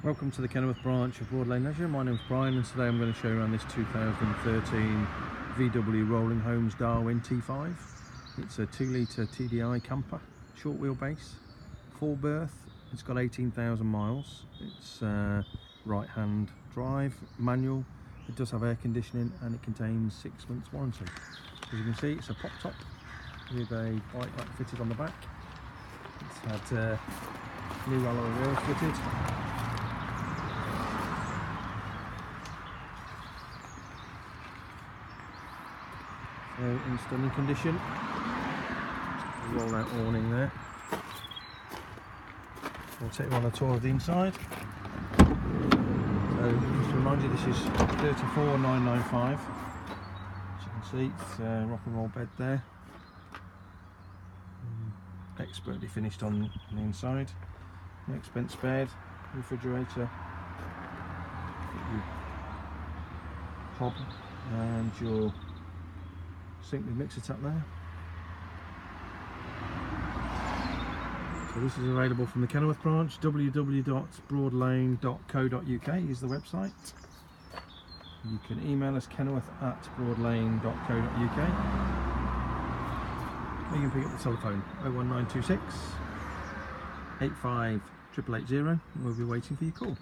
Welcome to the Kenilworth branch of Broad Lane Leisure. My name's Brian and today I'm going to show you around this 2013 VW Rolling Homes Darwin T5. It's a 2-litre TDI camper, short wheelbase, 4 berth. It's got 18,000 miles. It's right hand drive, manual. It does have air conditioning and it contains 6 months warranty. As you can see, it's a pop top with a bike rack fitted on the back. It's had new alloy wheels fitted. So in stunning condition. Roll out awning there. We'll take you on a tour of the inside. So just to remind you, this is 34,995. As you can see, it's a rock and roll bed there. Expertly finished on the inside. No expense spared. Refrigerator. Your hob and your sink with mixer tap there. So this is available from the Kenilworth branch. www.broadlane.co.uk is the website. You can email us kenilworth@broadlane.co.uk. Or you can pick up the telephone 01926 85 880 and we'll be waiting for your call.